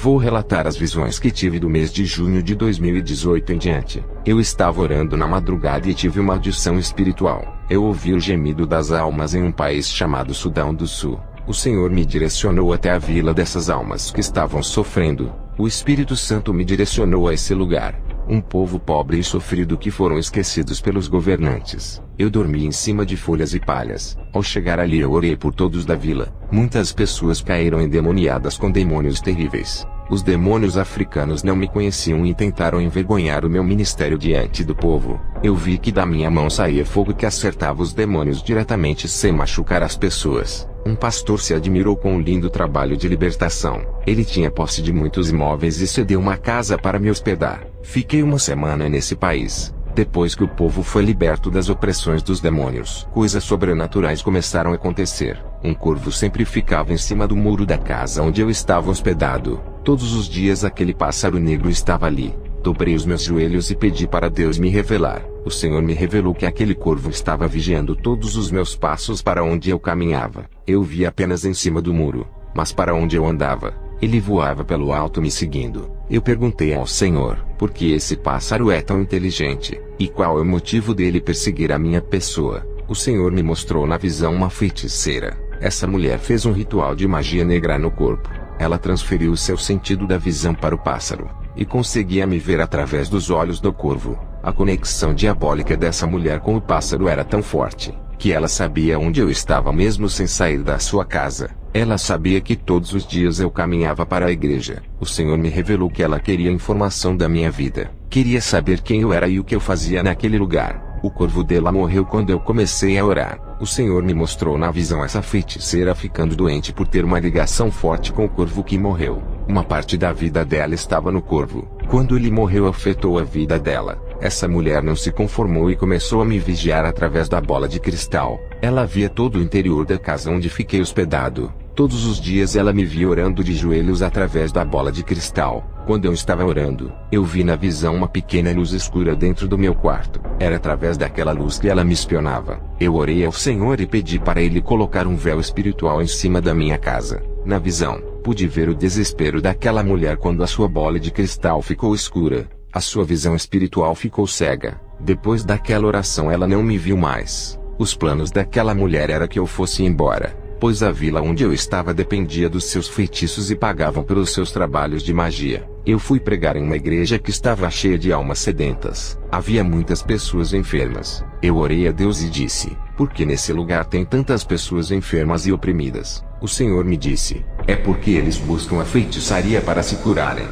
Vou relatar as visões que tive do mês de junho de 2018 em diante. Eu estava orando na madrugada e tive uma audição espiritual. Eu ouvi o gemido das almas em um país chamado Sudão do Sul. O Senhor me direcionou até a vila dessas almas que estavam sofrendo. O Espírito Santo me direcionou a esse lugar. Um povo pobre e sofrido que foram esquecidos pelos governantes. Eu dormi em cima de folhas e palhas. Ao chegar ali eu orei por todos da vila. Muitas pessoas caíram endemoniadas com demônios terríveis. Os demônios africanos não me conheciam e tentaram envergonhar o meu ministério diante do povo. Eu vi que da minha mão saía fogo que acertava os demônios diretamente sem machucar as pessoas. Um pastor se admirou com o lindo trabalho de libertação. Ele tinha posse de muitos imóveis e cedeu uma casa para me hospedar. Fiquei uma semana nesse país. Depois que o povo foi liberto das opressões dos demônios, coisas sobrenaturais começaram a acontecer. Um corvo sempre ficava em cima do muro da casa onde eu estava hospedado. Todos os dias aquele pássaro negro estava ali. Dobrei os meus joelhos e pedi para Deus me revelar. O Senhor me revelou que aquele corvo estava vigiando todos os meus passos para onde eu caminhava. Eu via apenas em cima do muro, mas para onde eu andava, ele voava pelo alto me seguindo. Eu perguntei ao Senhor, por que esse pássaro é tão inteligente, e qual é o motivo dele perseguir a minha pessoa? O Senhor me mostrou na visão uma feiticeira. Essa mulher fez um ritual de magia negra no corpo. Ela transferiu o seu sentido da visão para o pássaro, e conseguia me ver através dos olhos do corvo. A conexão diabólica dessa mulher com o pássaro era tão forte, que ela sabia onde eu estava mesmo sem sair da sua casa. Ela sabia que todos os dias eu caminhava para a igreja. O Senhor me revelou que ela queria informação da minha vida. Queria saber quem eu era e o que eu fazia naquele lugar. O corvo dela morreu quando eu comecei a orar. O Senhor me mostrou na visão essa feiticeira ficando doente por ter uma ligação forte com o corvo que morreu. Uma parte da vida dela estava no corvo. Quando ele morreu afetou a vida dela. Essa mulher não se conformou e começou a me vigiar através da bola de cristal. Ela via todo o interior da casa onde fiquei hospedado. Todos os dias ela me via orando de joelhos através da bola de cristal. Quando eu estava orando, eu vi na visão uma pequena luz escura dentro do meu quarto. Era através daquela luz que ela me espionava. Eu orei ao Senhor e pedi para Ele colocar um véu espiritual em cima da minha casa. Na visão, pude ver o desespero daquela mulher quando a sua bola de cristal ficou escura. A sua visão espiritual ficou cega. Depois daquela oração ela não me viu mais. Os planos daquela mulher era que eu fosse embora, pois a vila onde eu estava dependia dos seus feitiços e pagavam pelos seus trabalhos de magia. Eu fui pregar em uma igreja que estava cheia de almas sedentas. Havia muitas pessoas enfermas. Eu orei a Deus e disse, por que nesse lugar tem tantas pessoas enfermas e oprimidas? O Senhor me disse, é porque eles buscam a feitiçaria para se curarem.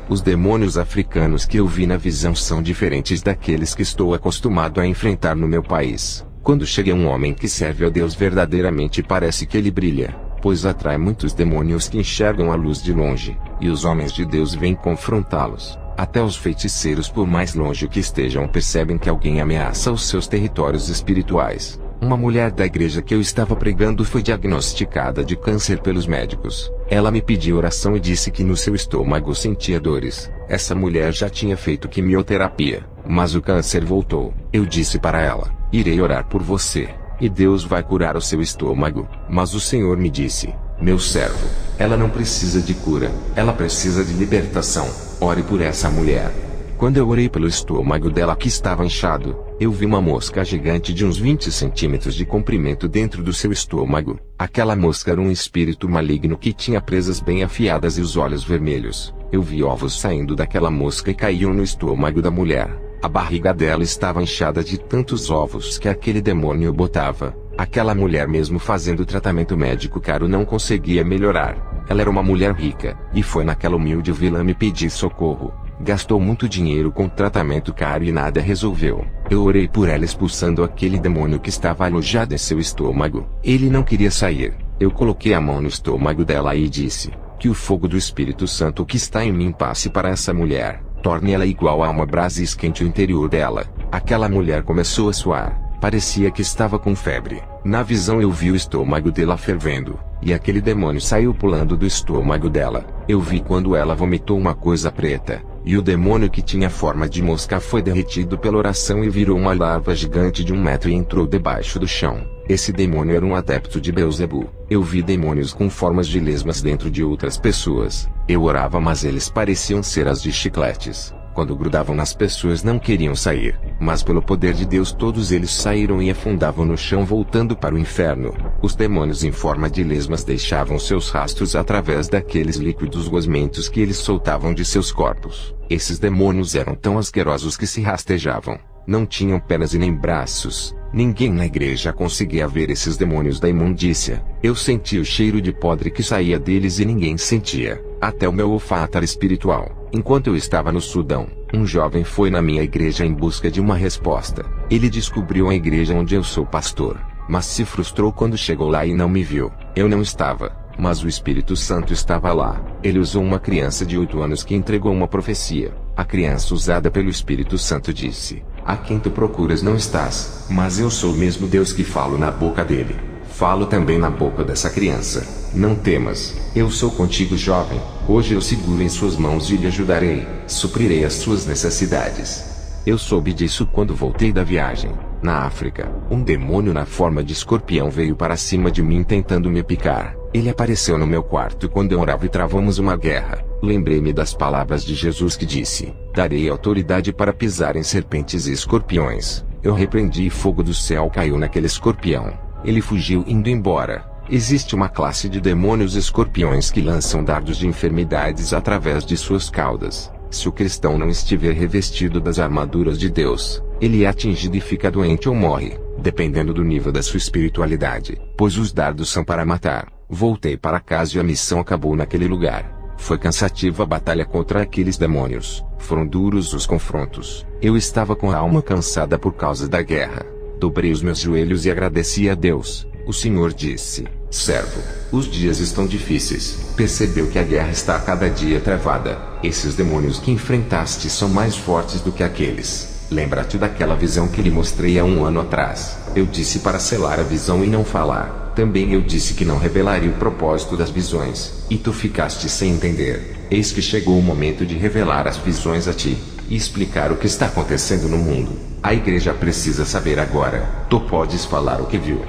Os demônios africanos que eu vi na visão são diferentes daqueles que estou acostumado a enfrentar no meu país. Quando chega um homem que serve a Deus verdadeiramente parece que ele brilha, pois atrai muitos demônios que enxergam a luz de longe, e os homens de Deus vêm confrontá-los. Até os feiticeiros, por mais longe que estejam, percebem que alguém ameaça os seus territórios espirituais. Uma mulher da igreja que eu estava pregando foi diagnosticada de câncer pelos médicos. Ela me pediu oração e disse que no seu estômago sentia dores. Essa mulher já tinha feito quimioterapia, mas o câncer voltou. Eu disse para ela, irei orar por você, e Deus vai curar o seu estômago. Mas o Senhor me disse, meu servo, ela não precisa de cura, ela precisa de libertação. Ore por essa mulher. Quando eu orei pelo estômago dela que estava inchado, eu vi uma mosca gigante de uns 20 centímetros de comprimento dentro do seu estômago. Aquela mosca era um espírito maligno que tinha presas bem afiadas e os olhos vermelhos. Eu vi ovos saindo daquela mosca e caíam no estômago da mulher. A barriga dela estava inchada de tantos ovos que aquele demônio botava. Aquela mulher, mesmo fazendo tratamento médico caro, não conseguia melhorar. Ela era uma mulher rica, e foi naquela humilde vila me pedir socorro. Gastou muito dinheiro com tratamento caro e nada resolveu. Eu orei por ela expulsando aquele demônio que estava alojado em seu estômago. Ele não queria sair. Eu coloquei a mão no estômago dela e disse, que o fogo do Espírito Santo que está em mim passe para essa mulher. Torne ela igual a uma brasa e esquente o interior dela. Aquela mulher começou a suar. Parecia que estava com febre. Na visão eu vi o estômago dela fervendo, e aquele demônio saiu pulando do estômago dela. Eu vi quando ela vomitou uma coisa preta, E o demônio que tinha forma de mosca foi derretido pela oração e virou uma larva gigante de 1 metro e entrou debaixo do chão. Esse demônio era um adepto de Beelzebu. Eu vi demônios com formas de lesmas dentro de outras pessoas. Eu orava, mas eles pareciam ser as de chicletes. Quando grudavam nas pessoas não queriam sair, mas pelo poder de Deus todos eles saíram e afundavam no chão voltando para o inferno. Os demônios em forma de lesmas deixavam seus rastros através daqueles líquidos gosmentos que eles soltavam de seus corpos. Esses demônios eram tão asquerosos que se rastejavam. Não tinham pernas e nem braços. Ninguém na igreja conseguia ver esses demônios da imundícia. Eu sentia o cheiro de podre que saía deles e ninguém sentia. Até o meu olfato era espiritual. Enquanto eu estava no Sudão, um jovem foi na minha igreja em busca de uma resposta. Ele descobriu a igreja onde eu sou pastor, mas se frustrou quando chegou lá e não me viu. Eu não estava, mas o Espírito Santo estava lá. Ele usou uma criança de 8 anos que entregou uma profecia. A criança usada pelo Espírito Santo disse: "A quem tu procuras não estás, mas eu sou o mesmo Deus que falo na boca dele. Falo também na boca dessa criança. Não temas, eu sou contigo, jovem. Hoje eu seguro em suas mãos e lhe ajudarei, suprirei as suas necessidades." Eu soube disso quando voltei da viagem. Na África, um demônio na forma de escorpião veio para cima de mim tentando me picar. Ele apareceu no meu quarto quando eu orava e travamos uma guerra. Lembrei-me das palavras de Jesus que disse: "Darei autoridade para pisar em serpentes e escorpiões." Eu repreendi e fogo do céu caiu naquele escorpião. Ele fugiu indo embora. Existe uma classe de demônios escorpiões que lançam dardos de enfermidades através de suas caudas. Se o cristão não estiver revestido das armaduras de Deus, ele é atingido e fica doente ou morre, dependendo do nível da sua espiritualidade, pois os dardos são para matar. Voltei para casa e a missão acabou naquele lugar. Foi cansativa a batalha contra aqueles demônios. Foram duros os confrontos. Eu estava com a alma cansada por causa da guerra. Dobrei os meus joelhos e agradeci a Deus. O Senhor disse: "Servo, os dias estão difíceis. Percebeu que a guerra está a cada dia travada. Esses demônios que enfrentaste são mais fortes do que aqueles. Lembra-te daquela visão que lhe mostrei há 1 ano atrás. Eu disse para selar a visão e não falar. Também eu disse que não revelaria o propósito das visões, e tu ficaste sem entender. Eis que chegou o momento de revelar as visões a ti, e explicar o que está acontecendo no mundo. A igreja precisa saber agora. Tu podes falar o que viu."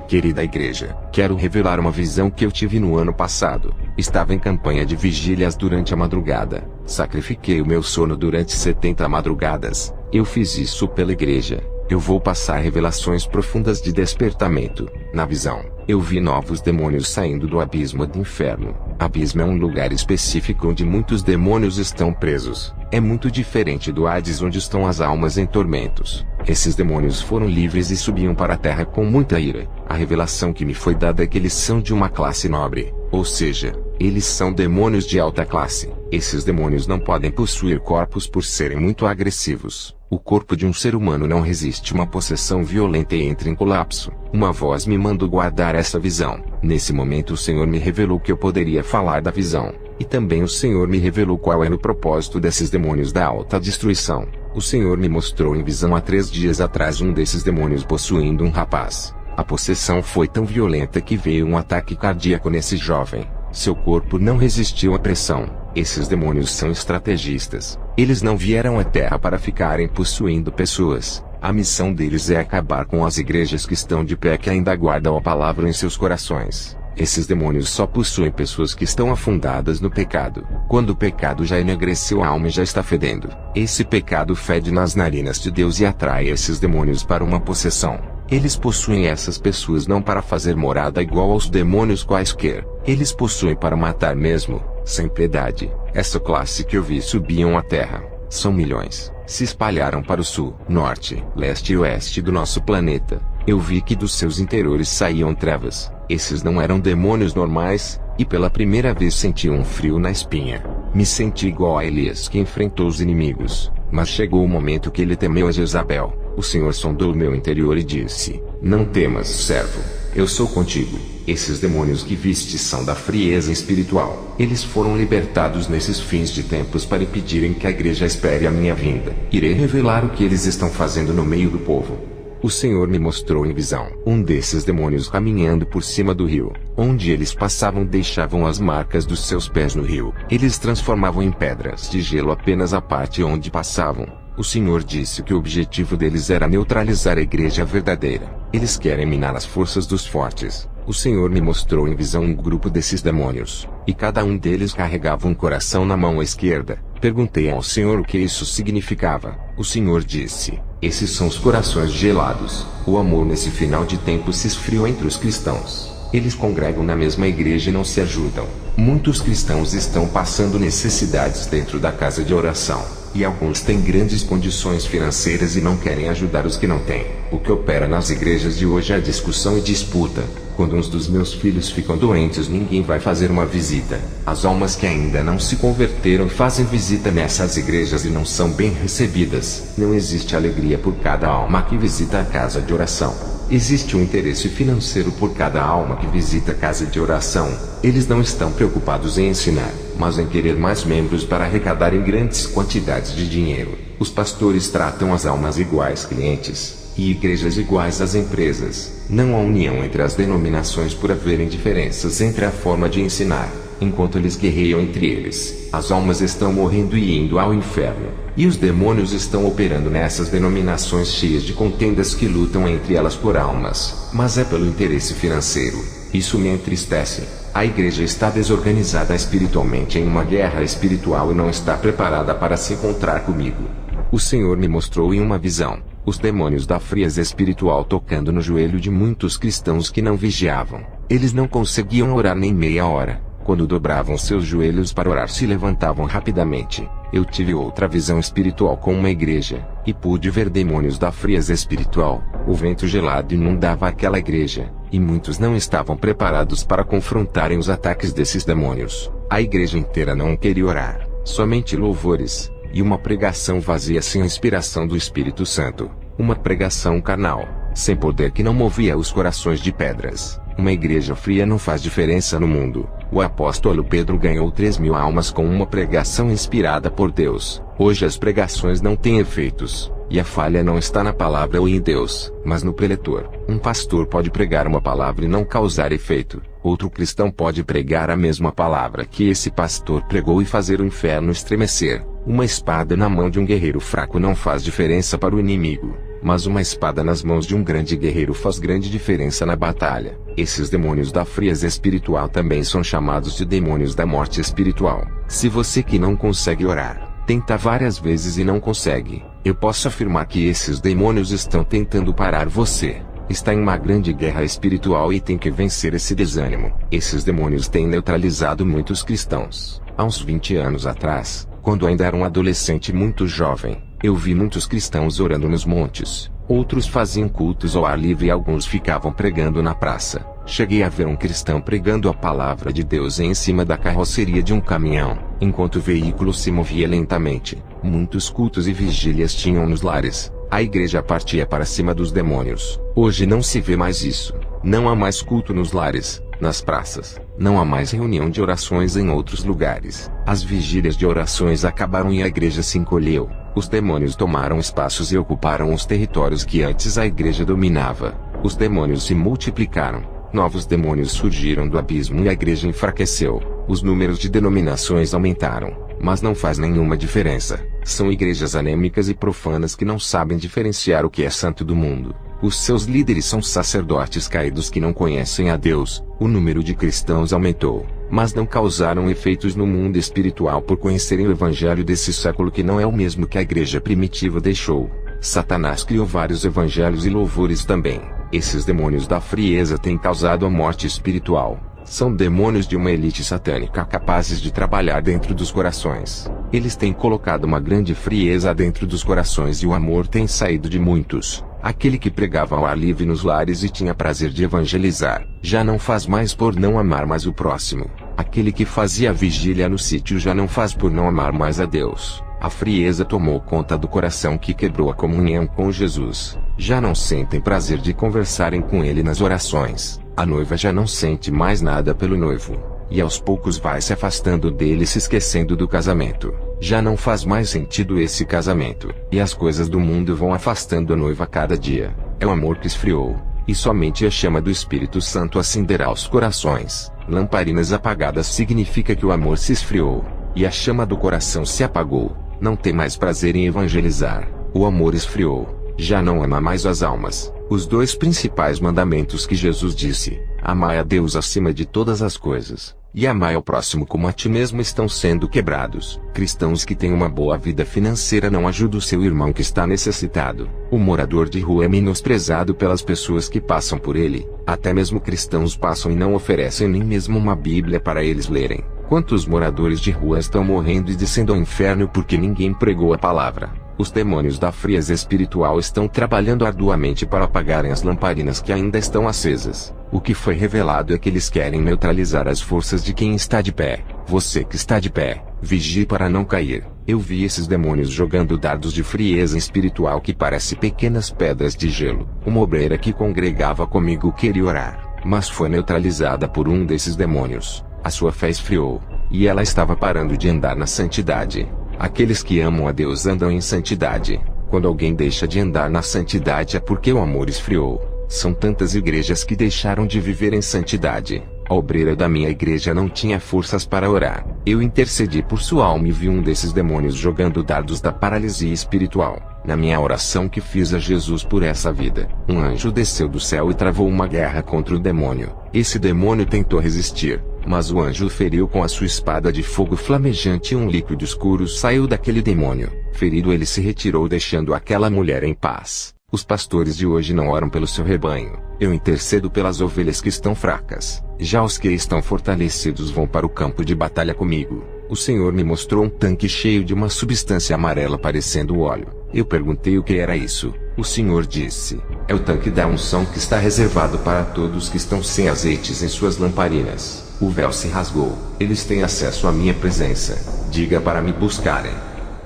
Querida igreja, quero revelar uma visão que eu tive no ano passado. Estava em campanha de vigílias durante a madrugada. Sacrifiquei o meu sono durante 70 madrugadas. Eu fiz isso pela igreja. Eu vou passar revelações profundas de despertamento. Na visão, eu vi novos demônios saindo do abismo do inferno. Abismo é um lugar específico onde muitos demônios estão presos. É muito diferente do Hades, onde estão as almas em tormentos. Esses demônios foram livres e subiam para a terra com muita ira. A revelação que me foi dada é que eles são de uma classe nobre, ou seja, eles são demônios de alta classe. Esses demônios não podem possuir corpos por serem muito agressivos. O corpo de um ser humano não resiste uma possessão violenta e entra em colapso. Uma voz me mandou guardar essa visão. Nesse momento o Senhor me revelou que eu poderia falar da visão. E também o Senhor me revelou qual era o propósito desses demônios da alta destruição. O Senhor me mostrou em visão há 3 dias atrás um desses demônios possuindo um rapaz. A possessão foi tão violenta que veio um ataque cardíaco nesse jovem. Seu corpo não resistiu à pressão. Esses demônios são estrategistas. Eles não vieram à Terra para ficarem possuindo pessoas. A missão deles é acabar com as igrejas que estão de pé, que ainda guardam a palavra em seus corações. Esses demônios só possuem pessoas que estão afundadas no pecado. Quando o pecado já enegreceu a alma e já está fedendo, esse pecado fede nas narinas de Deus e atrai esses demônios para uma possessão. Eles possuem essas pessoas não para fazer morada igual aos demônios quaisquer. Eles possuem para matar mesmo, sem piedade. Essa classe que eu vi subiam à terra. São milhões. Se espalharam para o sul, norte, leste e oeste do nosso planeta. Eu vi que dos seus interiores saíam trevas. Esses não eram demônios normais, e pela primeira vez senti um frio na espinha. Me senti igual a Elias que enfrentou os inimigos. Mas chegou o momento que ele temeu a Jezabel. O Senhor sondou o meu interior e disse: "Não temas, servo. Eu sou contigo." Esses demônios que viste são da frieza espiritual. Eles foram libertados nesses fins de tempos para impedirem que a igreja espere a minha vinda. Irei revelar o que eles estão fazendo no meio do povo. O Senhor me mostrou em visão um desses demônios caminhando por cima do rio. Onde eles passavam deixavam as marcas dos seus pés no rio. Eles transformavam em pedras de gelo apenas a parte onde passavam. O Senhor disse que o objetivo deles era neutralizar a igreja verdadeira. Eles querem minar as forças dos fortes. O Senhor me mostrou em visão um grupo desses demônios, e cada um deles carregava um coração na mão esquerda. Perguntei ao Senhor o que isso significava. O Senhor disse: esses são os corações gelados. O amor nesse final de tempo se esfriou entre os cristãos. Eles congregam na mesma igreja e não se ajudam. Muitos cristãos estão passando necessidades dentro da casa de oração. E alguns têm grandes condições financeiras e não querem ajudar os que não têm. O que opera nas igrejas de hoje é discussão e disputa. Quando uns dos meus filhos ficam doentes, ninguém vai fazer uma visita. As almas que ainda não se converteram fazem visita nessas igrejas e não são bem recebidas. Não existe alegria por cada alma que visita a casa de oração. Existe um interesse financeiro por cada alma que visita a casa de oração. Eles não estão preocupados em ensinar, mas em querer mais membros para arrecadarem grandes quantidades de dinheiro. Os pastores tratam as almas iguais clientes, e igrejas iguais às empresas. Não há união entre as denominações por haverem diferenças entre a forma de ensinar. Enquanto eles guerreiam entre eles, as almas estão morrendo e indo ao inferno. E os demônios estão operando nessas denominações cheias de contendas que lutam entre elas por almas. Mas é pelo interesse financeiro. Isso me entristece. A igreja está desorganizada espiritualmente em uma guerra espiritual e não está preparada para se encontrar comigo. O Senhor me mostrou em uma visão os demônios da frieza espiritual tocando no joelho de muitos cristãos que não vigiavam. Eles não conseguiam orar nem meia hora. Quando dobravam seus joelhos para orar, se levantavam rapidamente. Eu tive outra visão espiritual com uma igreja, e pude ver demônios da frieza espiritual. O vento gelado inundava aquela igreja, e muitos não estavam preparados para confrontarem os ataques desses demônios. A igreja inteira não queria orar, somente louvores, e uma pregação vazia sem a inspiração do Espírito Santo. Uma pregação carnal, sem poder, que não movia os corações de pedras. Uma igreja fria não faz diferença no mundo. O apóstolo Pedro ganhou 3.000 almas com uma pregação inspirada por Deus. Hoje as pregações não têm efeitos, e a falha não está na palavra ou em Deus, mas no preletor. Um pastor pode pregar uma palavra e não causar efeito. Outro cristão pode pregar a mesma palavra que esse pastor pregou e fazer o inferno estremecer. Uma espada na mão de um guerreiro fraco não faz diferença para o inimigo, mas uma espada nas mãos de um grande guerreiro faz grande diferença na batalha. Esses demônios da frieza espiritual também são chamados de demônios da morte espiritual. Se você que não consegue orar, tenta várias vezes e não consegue, eu posso afirmar que esses demônios estão tentando parar você. Está em uma grande guerra espiritual e tem que vencer esse desânimo. Esses demônios têm neutralizado muitos cristãos. Há uns 20 anos atrás, quando ainda era um adolescente muito jovem, eu vi muitos cristãos orando nos montes. Outros faziam cultos ao ar livre e alguns ficavam pregando na praça. Cheguei a ver um cristão pregando a palavra de Deus em cima da carroceria de um caminhão, enquanto o veículo se movia lentamente. Muitos cultos e vigílias tinham nos lares. A igreja partia para cima dos demônios. Hoje não se vê mais isso. Não há mais culto nos lares, nas praças. Não há mais reunião de orações em outros lugares. As vigílias de orações acabaram e a igreja se encolheu. Os demônios tomaram espaços e ocuparam os territórios que antes a igreja dominava. Os demônios se multiplicaram. Novos demônios surgiram do abismo e a igreja enfraqueceu. Os números de denominações aumentaram, mas não faz nenhuma diferença. São igrejas anêmicas e profanas que não sabem diferenciar o que é santo do mundo. Os seus líderes são sacerdotes caídos que não conhecem a Deus. O número de cristãos aumentou, mas não causaram efeitos no mundo espiritual por conhecerem o evangelho desse século, que não é o mesmo que a igreja primitiva deixou. Satanás criou vários evangelhos e louvores também. Esses demônios da frieza têm causado a morte espiritual. São demônios de uma elite satânica capazes de trabalhar dentro dos corações. Eles têm colocado uma grande frieza dentro dos corações e o amor tem saído de muitos. Aquele que pregava ao ar livre nos lares e tinha prazer de evangelizar, já não faz mais por não amar mais o próximo. Aquele que fazia vigília no sítio já não faz por não amar mais a Deus. A frieza tomou conta do coração, que quebrou a comunhão com Jesus. Já não sentem prazer de conversarem com ele nas orações. A noiva já não sente mais nada pelo noivo, e aos poucos vai se afastando dele, se esquecendo do casamento. Já não faz mais sentido esse casamento, e as coisas do mundo vão afastando a noiva a cada dia. É o amor que esfriou, e somente a chama do Espírito Santo acenderá os corações. Lamparinas apagadas significa que o amor se esfriou, e a chama do coração se apagou. Não tem mais prazer em evangelizar. O amor esfriou, já não ama mais as almas. Os dois principais mandamentos que Jesus disse, amai a Deus acima de todas as coisas, e amai ao próximo como a ti mesmo, estão sendo quebrados. Cristãos que têm uma boa vida financeira não ajudam o seu irmão que está necessitado. O morador de rua é menosprezado pelas pessoas que passam por ele. Até mesmo cristãos passam e não oferecem nem mesmo uma Bíblia para eles lerem. Quantos moradores de rua estão morrendo e descendo ao inferno porque ninguém pregou a palavra? Os demônios da frieza espiritual estão trabalhando arduamente para apagarem as lamparinas que ainda estão acesas. O que foi revelado é que eles querem neutralizar as forças de quem está de pé. Você que está de pé, vigie para não cair. Eu vi esses demônios jogando dardos de frieza espiritual que parecem pequenas pedras de gelo. Uma obreira que congregava comigo queria orar, mas foi neutralizada por um desses demônios. A sua fé esfriou, e ela estava parando de andar na santidade. Aqueles que amam a Deus andam em santidade. Quando alguém deixa de andar na santidade é porque o amor esfriou. São tantas igrejas que deixaram de viver em santidade. A obreira da minha igreja não tinha forças para orar. Eu intercedi por sua alma e vi um desses demônios jogando dardos da paralisia espiritual. Na minha oração que fiz a Jesus por essa vida, um anjo desceu do céu e travou uma guerra contra o demônio. Esse demônio tentou resistir, mas o anjo o feriu com a sua espada de fogo flamejante e um líquido escuro saiu daquele demônio. Ferido, ele se retirou deixando aquela mulher em paz. Os pastores de hoje não oram pelo seu rebanho. Eu intercedo pelas ovelhas que estão fracas. Já os que estão fortalecidos vão para o campo de batalha comigo. O Senhor me mostrou um tanque cheio de uma substância amarela parecendo óleo. Eu perguntei o que era isso. O Senhor disse: é o tanque da unção que está reservado para todos que estão sem azeites em suas lamparinas. O véu se rasgou. Eles têm acesso à minha presença. Diga para me buscarem.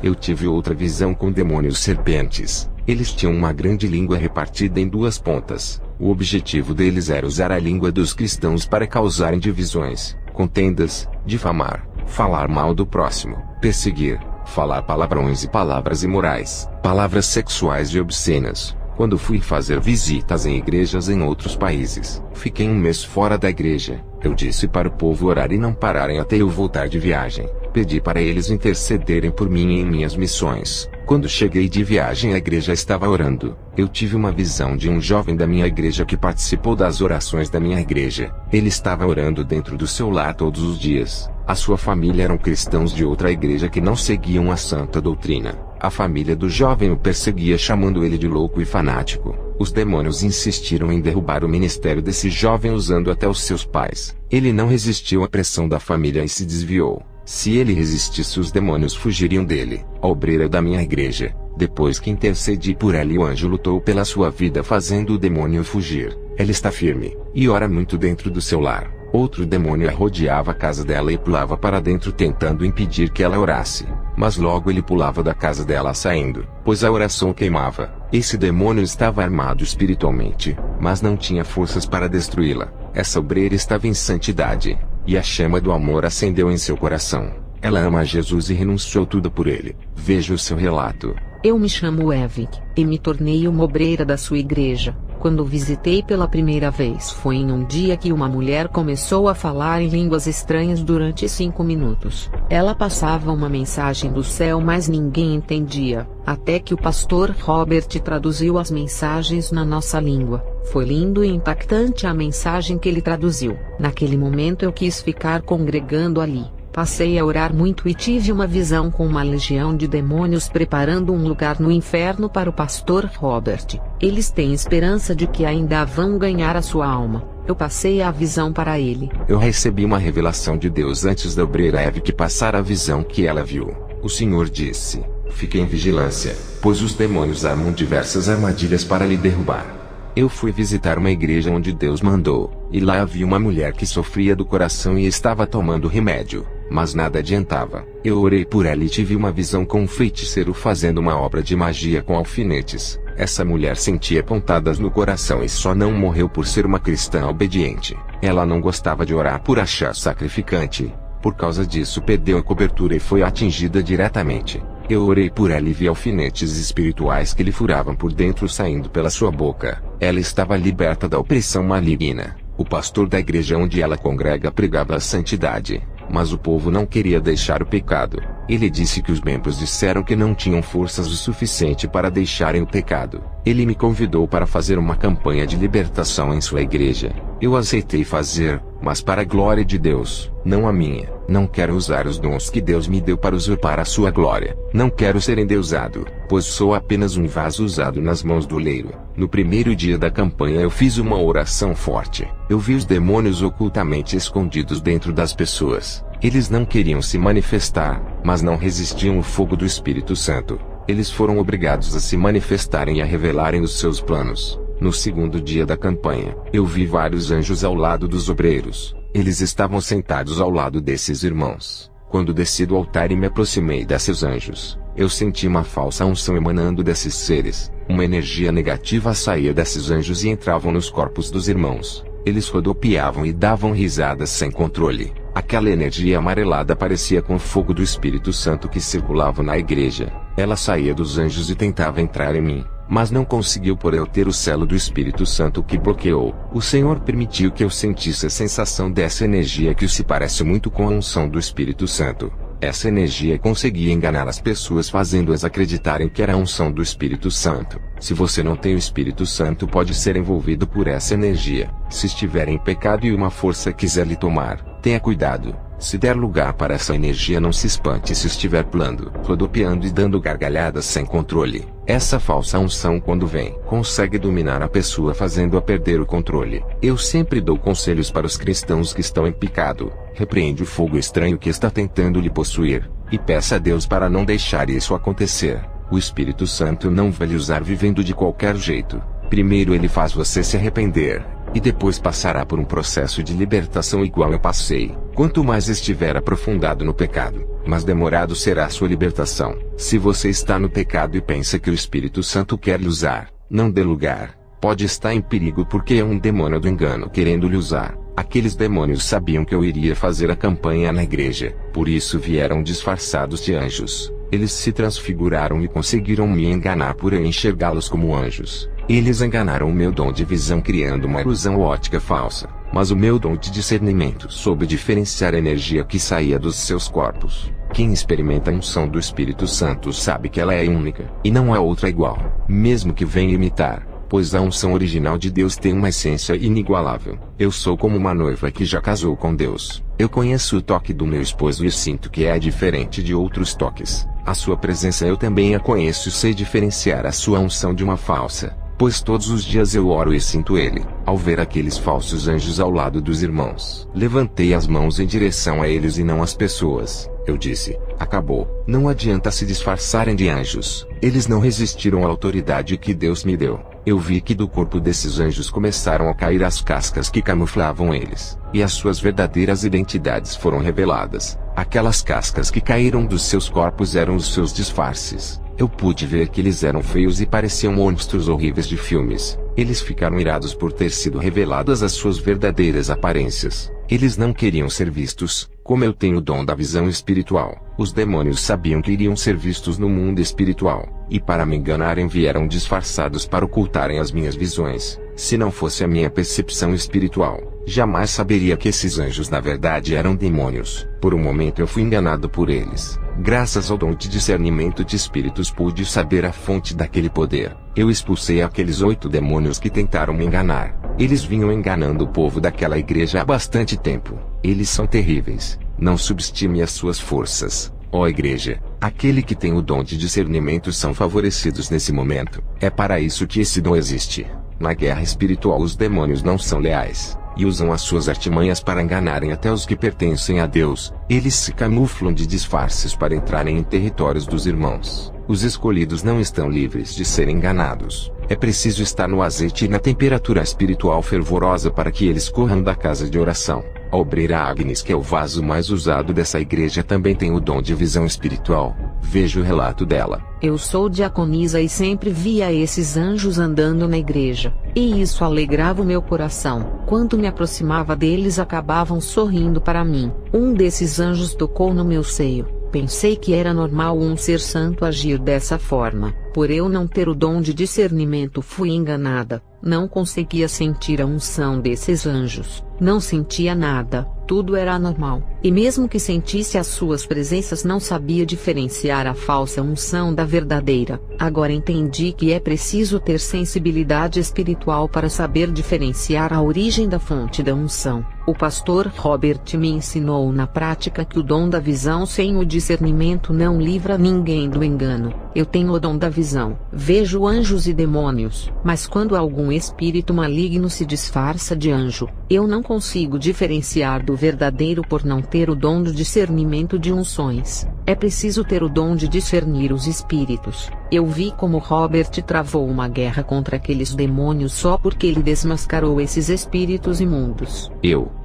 Eu tive outra visão com demônios serpentes. Eles tinham uma grande língua repartida em duas pontas. O objetivo deles era usar a língua dos cristãos para causarem divisões, contendas, difamar, falar mal do próximo, perseguir, falar palavrões e palavras imorais, palavras sexuais e obscenas. Quando fui fazer visitas em igrejas em outros países, fiquei um mês fora da igreja. Eu disse para o povo orar e não pararem até eu voltar de viagem. Pedi para eles intercederem por mim em minhas missões. Quando cheguei de viagem, a igreja estava orando. Eu tive uma visão de um jovem da minha igreja que participou das orações da minha igreja. Ele estava orando dentro do seu lar todos os dias. A sua família eram cristãos de outra igreja que não seguiam a santa doutrina. A família do jovem o perseguia, chamando ele de louco e fanático. Os demônios insistiram em derrubar o ministério desse jovem usando até os seus pais. Ele não resistiu à pressão da família e se desviou. Se ele resistisse, os demônios fugiriam dele. A obreira da minha igreja, depois que intercedi por ela, o anjo lutou pela sua vida fazendo o demônio fugir. Ela está firme, e ora muito dentro do seu lar. Outro demônio rodeava a casa dela e pulava para dentro tentando impedir que ela orasse. Mas logo ele pulava da casa dela saindo, pois a oração queimava. Esse demônio estava armado espiritualmente, mas não tinha forças para destruí-la. Essa obreira estava em santidade, e a chama do amor acendeu em seu coração. Ela ama a Jesus e renunciou tudo por ele. Veja o seu relato. Eu me chamo Evik, e me tornei uma obreira da sua igreja. Quando visitei pela primeira vez foi em um dia que uma mulher começou a falar em línguas estranhas durante 5 minutos. Ela passava uma mensagem do céu, mas ninguém entendia, até que o pastor Robert traduziu as mensagens na nossa língua. Foi lindo e impactante a mensagem que ele traduziu. Naquele momento eu quis ficar congregando ali. Passei a orar muito e tive uma visão com uma legião de demônios preparando um lugar no inferno para o pastor Robert. Eles têm esperança de que ainda vão ganhar a sua alma. Eu passei a visão para ele. Eu recebi uma revelação de Deus antes da obreira Evik passar a visão que ela viu. O Senhor disse: fique em vigilância, pois os demônios armam diversas armadilhas para lhe derrubar. Eu fui visitar uma igreja onde Deus mandou, e lá havia uma mulher que sofria do coração e estava tomando remédio, mas nada adiantava. Eu orei por ela e tive uma visão com um feiticeiro fazendo uma obra de magia com alfinetes. Essa mulher sentia pontadas no coração e só não morreu por ser uma cristã obediente. Ela não gostava de orar por achar sacrificante. Por causa disso perdeu a cobertura e foi atingida diretamente. Eu orei por ela e vi alfinetes espirituais que lhe furavam por dentro saindo pela sua boca. Ela estava liberta da opressão maligna. O pastor da igreja onde ela congrega pregava a santidade, mas o povo não queria deixar o pecado. Ele disse que os membros disseram que não tinham forças o suficiente para deixarem o pecado. Ele me convidou para fazer uma campanha de libertação em sua igreja. Eu aceitei fazer, mas para a glória de Deus, não a minha. Não quero usar os dons que Deus me deu para usurpar a sua glória. Não quero ser endeusado, pois sou apenas um vaso usado nas mãos do oleiro. No primeiro dia da campanha eu fiz uma oração forte. Eu vi os demônios ocultamente escondidos dentro das pessoas. Eles não queriam se manifestar, mas não resistiam ao fogo do Espírito Santo. Eles foram obrigados a se manifestarem e a revelarem os seus planos. No segundo dia da campanha, eu vi vários anjos ao lado dos obreiros. Eles estavam sentados ao lado desses irmãos. Quando desci do altar e me aproximei desses anjos, eu senti uma falsa unção emanando desses seres. Uma energia negativa saía desses anjos e entravam nos corpos dos irmãos. Eles rodopiavam e davam risadas sem controle. Aquela energia amarelada parecia com o fogo do Espírito Santo que circulava na igreja. Ela saía dos anjos e tentava entrar em mim, mas não conseguiu por eu ter o selo do Espírito Santo que bloqueou. O Senhor permitiu que eu sentisse a sensação dessa energia que se parece muito com a unção do Espírito Santo. Essa energia conseguia enganar as pessoas fazendo-as acreditarem que era a unção do Espírito Santo. Se você não tem o Espírito Santo, pode ser envolvido por essa energia. Se estiver em pecado e uma força quiser lhe tomar, tenha cuidado. Se der lugar para essa energia, não se espante se estiver pulando, rodopiando e dando gargalhadas sem controle. Essa falsa unção, quando vem, consegue dominar a pessoa fazendo-a perder o controle. Eu sempre dou conselhos para os cristãos que estão em pecado. Repreende o fogo estranho que está tentando lhe possuir, e peça a Deus para não deixar isso acontecer. O Espírito Santo não vai lhe usar vivendo de qualquer jeito. Primeiro ele faz você se arrepender, e depois passará por um processo de libertação igual eu passei. Quanto mais estiver aprofundado no pecado, mais demorado será a sua libertação. Se você está no pecado e pensa que o Espírito Santo quer lhe usar, não dê lugar. Pode estar em perigo porque é um demônio do engano querendo lhe usar. Aqueles demônios sabiam que eu iria fazer a campanha na igreja, por isso vieram disfarçados de anjos. Eles se transfiguraram e conseguiram me enganar por eu enxergá-los como anjos. Eles enganaram o meu dom de visão criando uma ilusão óptica falsa, mas o meu dom de discernimento soube diferenciar a energia que saía dos seus corpos. Quem experimenta a unção do Espírito Santo sabe que ela é única, e não há outra igual, mesmo que venha imitar, pois a unção original de Deus tem uma essência inigualável. Eu sou como uma noiva que já casou com Deus. Eu conheço o toque do meu esposo e sinto que é diferente de outros toques. A sua presença eu também a conheço e sei diferenciar a sua unção de uma falsa, pois todos os dias eu oro e sinto ele. Ao ver aqueles falsos anjos ao lado dos irmãos, levantei as mãos em direção a eles e não às pessoas. Eu disse: acabou. Não adianta se disfarçarem de anjos. Eles não resistiram à autoridade que Deus me deu. Eu vi que do corpo desses anjos começaram a cair as cascas que camuflavam eles, e as suas verdadeiras identidades foram reveladas. Aquelas cascas que caíram dos seus corpos eram os seus disfarces. Eu pude ver que eles eram feios e pareciam monstros horríveis de filmes. Eles ficaram irados por ter sido reveladas as suas verdadeiras aparências. Eles não queriam ser vistos, como eu tenho o dom da visão espiritual. Os demônios sabiam que iriam ser vistos no mundo espiritual, e para me enganarem vieram disfarçados para ocultarem as minhas visões. Se não fosse a minha percepção espiritual, jamais saberia que esses anjos na verdade eram demônios. Por um momento eu fui enganado por eles. Graças ao dom de discernimento de espíritos pude saber a fonte daquele poder. Eu expulsei aqueles 8 demônios que tentaram me enganar. Eles vinham enganando o povo daquela igreja há bastante tempo. Eles são terríveis. Não subestime as suas forças, ó igreja. Aquele que tem o dom de discernimento são favorecidos nesse momento. É para isso que esse dom existe. Na guerra espiritual os demônios não são leais, e usam as suas artimanhas para enganarem até os que pertencem a Deus. Eles se camuflam de disfarces para entrarem em territórios dos irmãos. Os escolhidos não estão livres de serem enganados. É preciso estar no azeite e na temperatura espiritual fervorosa para que eles corram da casa de oração. A obreira Agnes, que é o vaso mais usado dessa igreja, também tem o dom de visão espiritual. Veja o relato dela. Eu sou diaconisa e sempre via esses anjos andando na igreja, e isso alegrava o meu coração. Quando me aproximava deles, acabavam sorrindo para mim. Um desses anjos tocou no meu seio, Pensei que era normal um ser santo agir dessa forma. Por eu não ter o dom de discernimento, fui enganada. Não conseguia sentir a unção desses anjos. Não sentia nada. Tudo era anormal. E mesmo que sentisse as suas presenças, não sabia diferenciar a falsa unção da verdadeira. Agora entendi que é preciso ter sensibilidade espiritual para saber diferenciar a origem da fonte da unção. O pastor Robert me ensinou na prática que o dom da visão sem o discernimento não livra ninguém do engano. Eu tenho o dom da visão. Vejo anjos e demônios, mas quando algum espírito maligno se disfarça de anjo, eu não consigo diferenciar do verdadeiro por não ter o dom do discernimento de unções. É preciso ter o dom de discernir os espíritos. Eu vi como Robert travou uma guerra contra aqueles demônios só porque ele desmascarou esses espíritos imundos.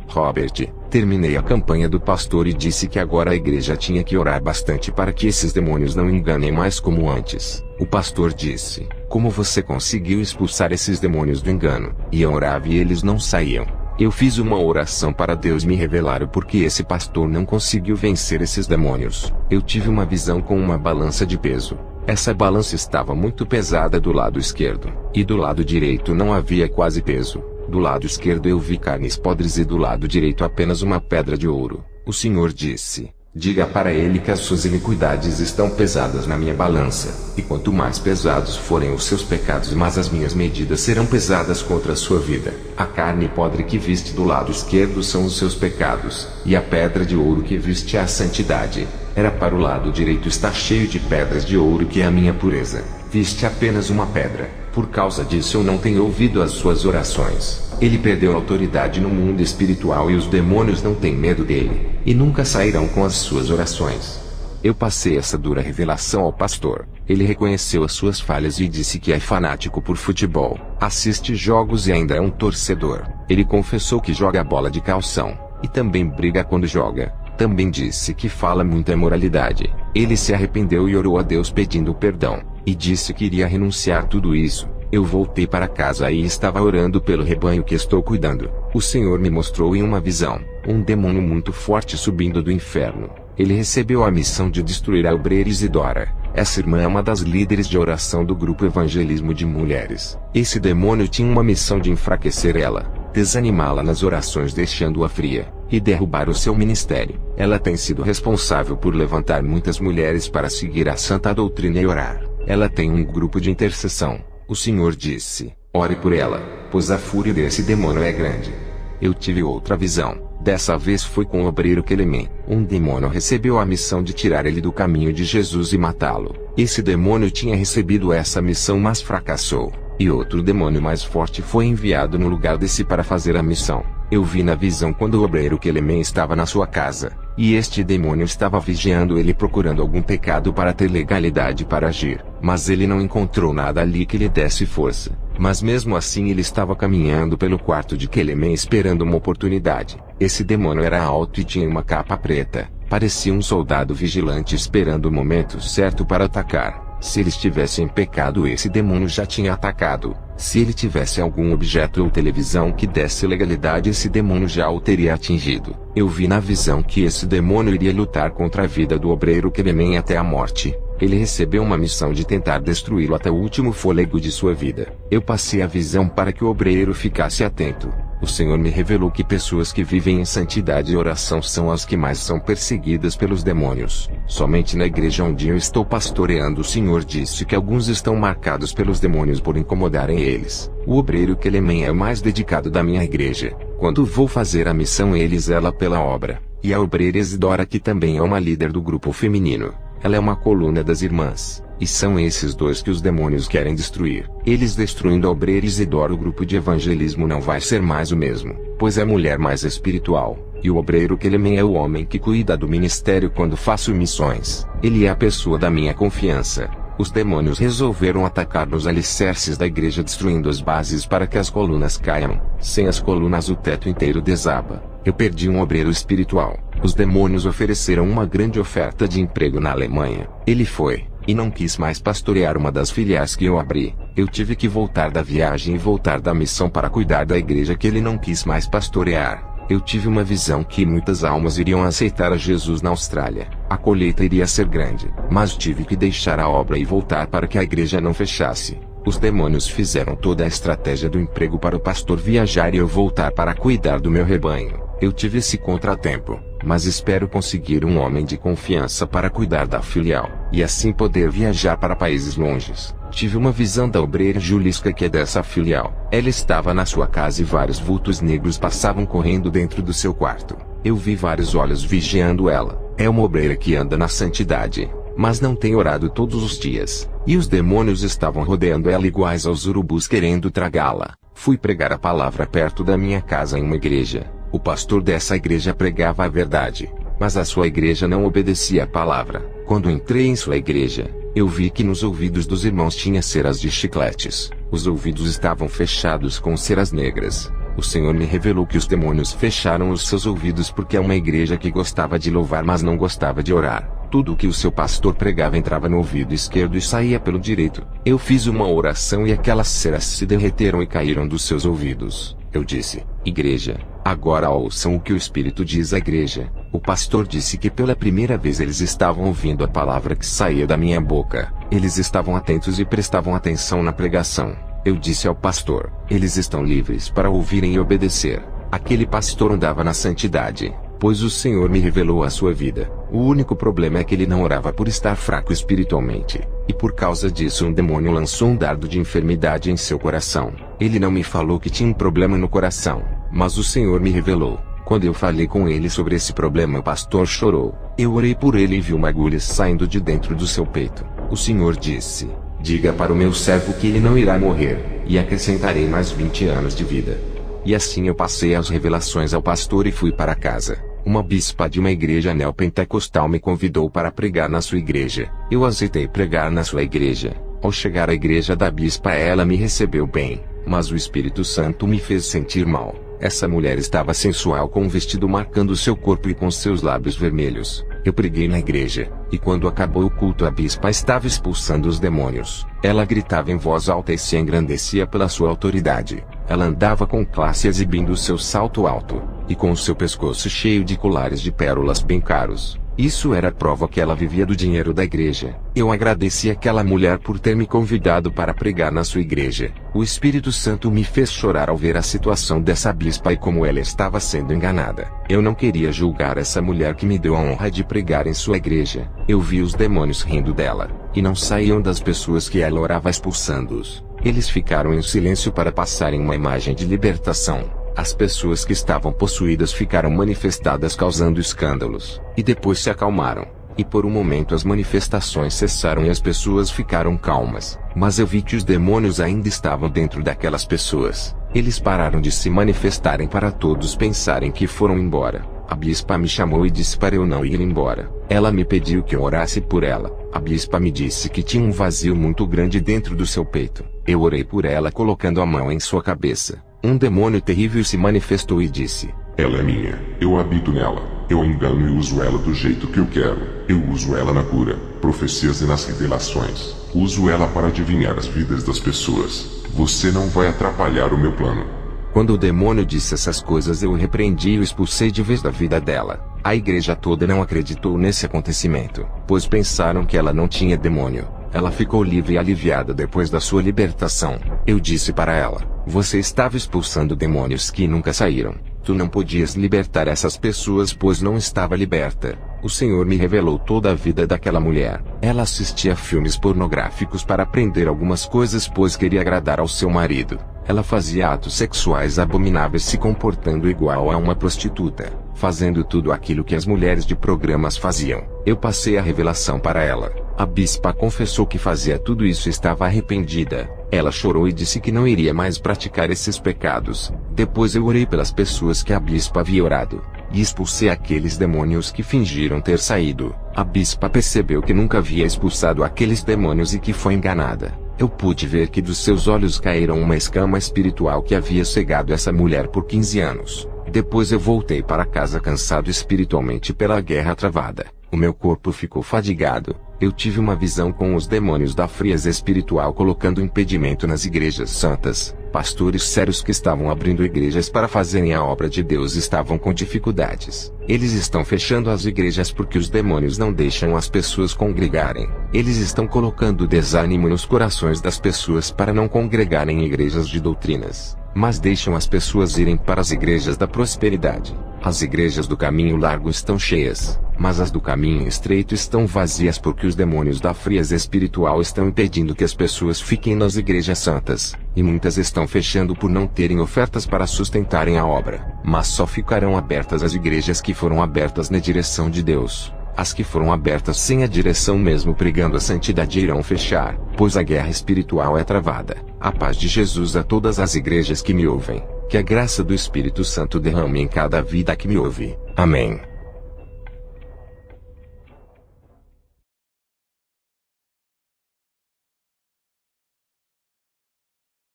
Robert, terminei a campanha do pastor e disse que agora a igreja tinha que orar bastante para que esses demônios não enganem mais como antes. O pastor disse: como você conseguiu expulsar esses demônios do engano? E eu orava e eles não saíam. Eu fiz uma oração para Deus me revelar o porquê esse pastor não conseguiu vencer esses demônios. Eu tive uma visão com uma balança de peso. Essa balança estava muito pesada do lado esquerdo, e do lado direito não havia quase peso. Do lado esquerdo eu vi carnes podres e do lado direito apenas uma pedra de ouro. O Senhor disse: diga para ele que as suas iniquidades estão pesadas na minha balança, e quanto mais pesados forem os seus pecados, mais as minhas medidas serão pesadas contra a sua vida. A carne podre que viste do lado esquerdo são os seus pecados, e a pedra de ouro que viste é a santidade. Era para o lado direito está cheio de pedras de ouro que é a minha pureza. Viste apenas uma pedra. Por causa disso eu não tenho ouvido as suas orações. Ele perdeu autoridade no mundo espiritual e os demônios não têm medo dele, e nunca sairão com as suas orações. Eu passei essa dura revelação ao pastor. Ele reconheceu as suas falhas e disse que é fanático por futebol, assiste jogos e ainda é um torcedor. Ele confessou que joga bola de calção, e também briga quando joga. Também disse que fala muita imoralidade. Ele se arrependeu e orou a Deus pedindo perdão, e disse que iria renunciar tudo isso. Eu voltei para casa e estava orando pelo rebanho que estou cuidando. O Senhor me mostrou em uma visão um demônio muito forte subindo do inferno. Ele recebeu a missão de destruir a obreira Isidora. Essa irmã é uma das líderes de oração do grupo Evangelismo de Mulheres. Esse demônio tinha uma missão de enfraquecer ela, desanimá-la nas orações deixando-a fria, e derrubar o seu ministério. Ela tem sido responsável por levantar muitas mulheres para seguir a santa doutrina e orar. Ela tem um grupo de intercessão. O Senhor disse: ore por ela, pois a fúria desse demônio é grande. Eu tive outra visão. Dessa vez foi com o obreiro Quelemem. Um demônio recebeu a missão de tirar ele do caminho de Jesus e matá-lo. Esse demônio tinha recebido essa missão, mas fracassou. E outro demônio mais forte foi enviado no lugar desse para fazer a missão. Eu vi na visão quando o obreiro Quelemem estava na sua casa, e este demônio estava vigiando ele procurando algum pecado para ter legalidade para agir. Mas ele não encontrou nada ali que lhe desse força. Mas mesmo assim ele estava caminhando pelo quarto de Quelemem esperando uma oportunidade. Esse demônio era alto e tinha uma capa preta. Parecia um soldado vigilante esperando o momento certo para atacar. Se ele estivesse em pecado, esse demônio já tinha atacado. Se ele tivesse algum objeto ou televisão que desse legalidade, esse demônio já o teria atingido. Eu vi na visão que esse demônio iria lutar contra a vida do obreiro Quelemem até a morte. Ele recebeu uma missão de tentar destruí-lo até o último fôlego de sua vida. Eu passei a visão para que o obreiro ficasse atento. O Senhor me revelou que pessoas que vivem em santidade e oração são as que mais são perseguidas pelos demônios. Somente na igreja onde eu estou pastoreando, o Senhor disse que alguns estão marcados pelos demônios por incomodarem eles. O obreiro Quelemem é o mais dedicado da minha igreja. Quando vou fazer a missão, ele zela pela obra. E a obreira Isidora, que também é uma líder do grupo feminino. Ela é uma coluna das irmãs, e são esses dois que os demônios querem destruir. Eles destruindo a obreira Isidora, o grupo de evangelismo não vai ser mais o mesmo, pois é a mulher mais espiritual, e o obreiro Quelemem é o homem que cuida do ministério quando faço missões. Ele é a pessoa da minha confiança. Os demônios resolveram atacar nos alicerces da igreja, destruindo as bases para que as colunas caiam. Sem as colunas o teto inteiro desaba. Eu perdi um obreiro espiritual. Os demônios ofereceram uma grande oferta de emprego na Alemanha. Ele foi, e não quis mais pastorear uma das filiais que eu abri. Eu tive que voltar da viagem e voltar da missão para cuidar da igreja que ele não quis mais pastorear. Eu tive uma visão que muitas almas iriam aceitar a Jesus na Austrália. A colheita iria ser grande, mas tive que deixar a obra e voltar para que a igreja não fechasse. Os demônios fizeram toda a estratégia do emprego para o pastor viajar e eu voltar para cuidar do meu rebanho. Eu tive esse contratempo, mas espero conseguir um homem de confiança para cuidar da filial, e assim poder viajar para países longes. Tive uma visão da obreira Julisca que é dessa filial. Ela estava na sua casa e vários vultos negros passavam correndo dentro do seu quarto. Eu vi vários olhos vigiando ela. É uma obreira que anda na santidade, mas não tem orado todos os dias. E os demônios estavam rodeando ela iguais aos urubus querendo tragá-la. Fui pregar a palavra perto da minha casa em uma igreja. O pastor dessa igreja pregava a verdade, mas a sua igreja não obedecia a palavra. Quando entrei em sua igreja, eu vi que nos ouvidos dos irmãos tinha ceras de chicletes. Os ouvidos estavam fechados com ceras negras. O Senhor me revelou que os demônios fecharam os seus ouvidos porque é uma igreja que gostava de louvar mas não gostava de orar. Tudo o que o seu pastor pregava entrava no ouvido esquerdo e saía pelo direito. Eu fiz uma oração e aquelas ceras se derreteram e caíram dos seus ouvidos. Eu disse: igreja, agora ouçam o que o Espírito diz à igreja. O pastor disse que pela primeira vez eles estavam ouvindo a palavra que saía da minha boca. Eles estavam atentos e prestavam atenção na pregação. Eu disse ao pastor: eles estão livres para ouvirem e obedecer. Aquele pastor andava na santidade, pois o Senhor me revelou a sua vida. O único problema é que ele não orava por estar fraco espiritualmente, e por causa disso um demônio lançou um dardo de enfermidade em seu coração. Ele não me falou que tinha um problema no coração, mas o Senhor me revelou. Quando eu falei com ele sobre esse problema, o pastor chorou. Eu orei por ele e vi uma agulha saindo de dentro do seu peito. O Senhor disse: diga para o meu servo que ele não irá morrer, e acrescentarei mais 20 anos de vida. E assim eu passei as revelações ao pastor e fui para casa. Uma bispa de uma igreja neopentecostal me convidou para pregar na sua igreja. Eu aceitei pregar na sua igreja. Ao chegar à igreja da bispa, ela me recebeu bem, mas o Espírito Santo me fez sentir mal. Essa mulher estava sensual com um vestido marcando seu corpo e com seus lábios vermelhos. Eu preguei na igreja, e quando acabou o culto a bispa estava expulsando os demônios. Ela gritava em voz alta e se engrandecia pela sua autoridade. Ela andava com classe exibindo seu salto alto, e com o seu pescoço cheio de colares de pérolas bem caros. Isso era prova que ela vivia do dinheiro da igreja. Eu agradeci àquela mulher por ter me convidado para pregar na sua igreja. O Espírito Santo me fez chorar ao ver a situação dessa bispa e como ela estava sendo enganada. Eu não queria julgar essa mulher que me deu a honra de pregar em sua igreja. Eu vi os demônios rindo dela, e não saíam das pessoas que ela orava expulsando-os. Eles ficaram em silêncio para passarem uma imagem de libertação. As pessoas que estavam possuídas ficaram manifestadas causando escândalos, e depois se acalmaram. E por um momento as manifestações cessaram e as pessoas ficaram calmas. Mas eu vi que os demônios ainda estavam dentro daquelas pessoas. Eles pararam de se manifestarem para todos pensarem que foram embora. A bispa me chamou e disse para eu não ir embora. Ela me pediu que eu orasse por ela. A bispa me disse que tinha um vazio muito grande dentro do seu peito. Eu orei por ela colocando a mão em sua cabeça. Um demônio terrível se manifestou e disse: ela é minha, eu habito nela, eu engano e uso ela do jeito que eu quero. Eu uso ela na cura, profecias e nas revelações. Uso ela para adivinhar as vidas das pessoas. Você não vai atrapalhar o meu plano. Quando o demônio disse essas coisas, eu o repreendi e o expulsei de vez da vida dela. A igreja toda não acreditou nesse acontecimento, pois pensaram que ela não tinha demônio. Ela ficou livre e aliviada depois da sua libertação. Eu disse para ela: você estava expulsando demônios que nunca saíram. Tu não podias libertar essas pessoas pois não estava liberta. O Senhor me revelou toda a vida daquela mulher. Ela assistia filmes pornográficos para aprender algumas coisas pois queria agradar ao seu marido. Ela fazia atos sexuais abomináveis se comportando igual a uma prostituta, fazendo tudo aquilo que as mulheres de programas faziam. Eu passei a revelação para ela. A bispa confessou que fazia tudo isso e estava arrependida. Ela chorou e disse que não iria mais praticar esses pecados. Depois eu orei pelas pessoas que a bispa havia orado, e expulsei aqueles demônios que fingiram ter saído. A bispa percebeu que nunca havia expulsado aqueles demônios e que foi enganada. Eu pude ver que dos seus olhos caíram uma escama espiritual que havia cegado essa mulher por 15 anos. Depois eu voltei para casa cansado espiritualmente pela guerra travada. O meu corpo ficou fadigado. Eu tive uma visão com os demônios da frieza espiritual colocando impedimento nas igrejas santas. Pastores sérios que estavam abrindo igrejas para fazerem a obra de Deus estavam com dificuldades. Eles estão fechando as igrejas porque os demônios não deixam as pessoas congregarem. Eles estão colocando desânimo nos corações das pessoas para não congregarem em igrejas de doutrinas, mas deixam as pessoas irem para as igrejas da prosperidade. As igrejas do caminho largo estão cheias, mas as do caminho estreito estão vazias porque os demônios da frieza espiritual estão impedindo que as pessoas fiquem nas igrejas santas, e muitas estão fechando por não terem ofertas para sustentarem a obra. Mas só ficarão abertas as igrejas que foram abertas na direção de Deus. As que foram abertas sem a direção mesmo pregando a santidade irão fechar, pois a guerra espiritual é travada. A paz de Jesus a todas as igrejas que me ouvem. Que a graça do Espírito Santo derrame em cada vida que me ouve. Amém.